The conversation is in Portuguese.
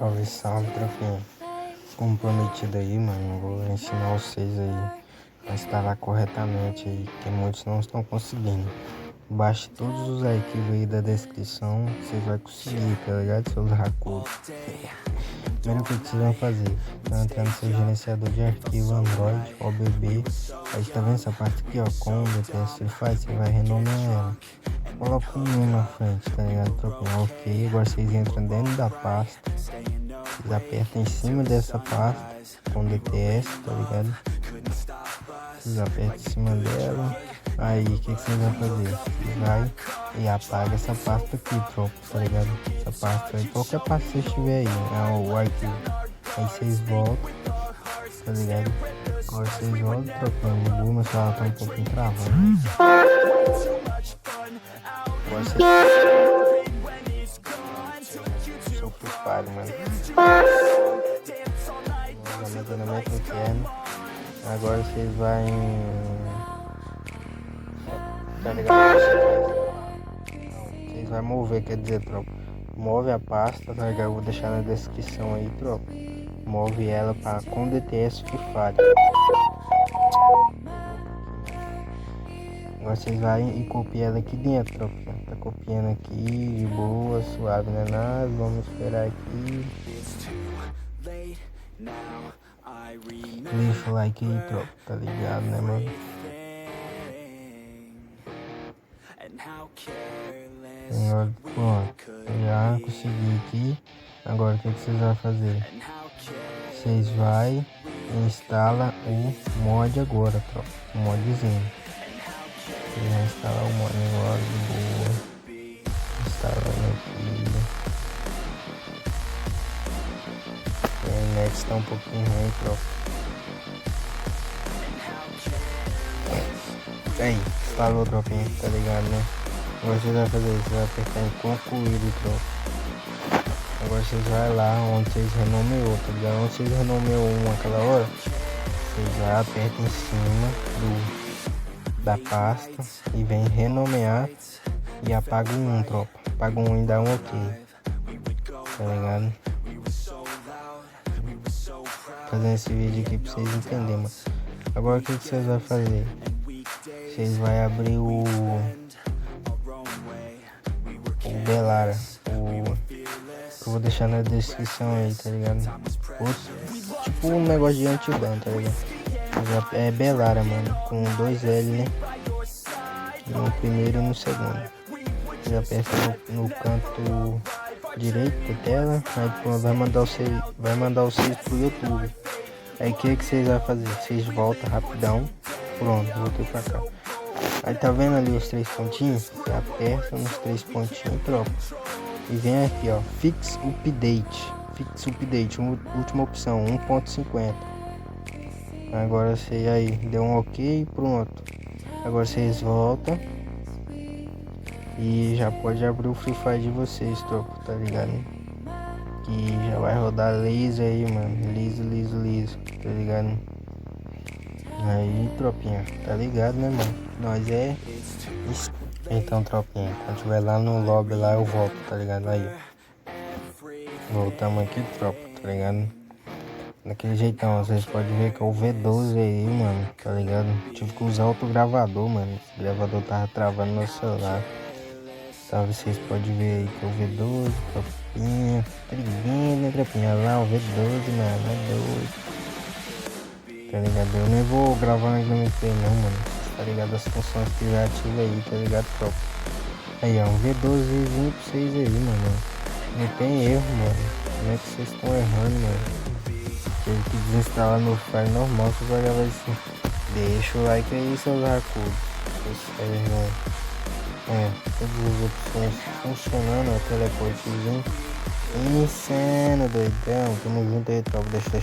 Salve, salve, tropinha. Como prometido aí, mano, vou ensinar vocês aí a instalar corretamente aí, que muitos não estão conseguindo. Baixe todos os arquivos aí da descrição, vocês vão conseguir, tá ligado? Seus racudos. Primeira coisa que vocês vão fazer, vai entrar no seu gerenciador de arquivo Android ou BB. Aí tá vendo essa parte aqui, ó, com o DTS Free Fire, você vai renomear ela. Coloca um 1 na frente, tá ligado, tropinha? Ok, agora vocês entram dentro da pasta. Vocês apertam em cima dessa pasta com DTS, tá ligado? Vocês apertam em cima dela. Aí o que vocês vão fazer? Vocês vai e apaga essa pasta aqui, tropa, tá ligado? Essa pasta aí, qualquer pasta que você tiver aí, é o arquivo. Aí vocês voltam, tá ligado? Agora vocês voltam, trocando o meu celular tá um pouquinho travando. Agora vocês. Sou culpado, mano. Na minha interna. Agora vocês vão. Tá ligado? Vocês vão mover, quer dizer, tropa. Move a pasta, tá ligado? Eu vou deixar na descrição aí, tropa. Move ela para com DTS Free Fire. Agora vocês vão e copiam ela aqui dentro, tropa. Tá copiando aqui, de boa, suave, não é nada. Vamos esperar aqui. Deixa o like aí, tropa, tá ligado, né, mano? Agora, pronto, já consegui aqui. Agora o que vocês vão fazer? Vocês vão e instala o mod agora, tropa. O modzinho. Vocês vão instalar o mod agora de boa. Instalando aqui. A internet está um pouquinho ruim, tropa. Aí, instalou, tropinha, tá ligado, né? Agora você vai fazer isso, você vai apertar em concluído, tropa. Agora vocês vão lá onde vocês renomeou, tá ligado? Onde vocês renomeou um aquela hora, vocês já apertam em cima da pasta e vem renomear e apaga o 1, tropa. Apaga o 1 e dá um ok, tá ligado? Fazendo esse vídeo aqui pra vocês entenderem, mano. Agora o que vocês vão fazer? Vocês vão abrir o Belara, eu vou deixar na descrição aí, tá ligado? Tipo um negócio de antiban, tá ligado? É Belara, mano, com 2 L, né? No primeiro e no segundo. Você aperta no canto direito da tela, aí pronto, vai mandar vocês pro YouTube. Aí o que vocês vão fazer? Vocês voltam rapidão. Pronto, voltei pra cá. Aí tá vendo ali os 3 pontinhos? Você aperta nos 3 pontinhos, tropa. E vem aqui, ó, Fix Update. Fix Update, última opção, 1.50. Agora você aí deu um ok, pronto. Agora vocês voltam e já pode abrir o Free Fire de vocês, tropa, tá ligado? Que já vai rodar liso aí, mano. Liso, tá ligado? Aí, tropinha, tá ligado, né, mano? Nós é. Então, tropinha, quando tiver lá no lobby lá, eu volto, tá ligado? Aí, voltamos aqui, tropa, tá ligado? Daquele jeitão, vocês podem ver que é o V12 aí, mano, tá ligado? Tive que usar outro gravador, mano. Esse gravador tava travando no celular. Então, vocês podem ver aí que é o V12, tropinha. Tá ligado, né, tropinha? Lá, o V12, mano, é doido. Tá ligado? Eu nem vou gravar na gameplay não, mano. Tá ligado? As funções que já ativa aí, tá ligado, tropa? Aí, ó, um V12zinho pra vocês aí, mano. Não tem erro, mano. Como é que vocês estão errando, mano? Teve que desinstalar no file normal, você vai gravar assim. Deixa o like aí, seus racudos. Todas as opções funcionando, ó, teleportezinho. Insano, doidão. Tamo junto aí, tropa. Deixa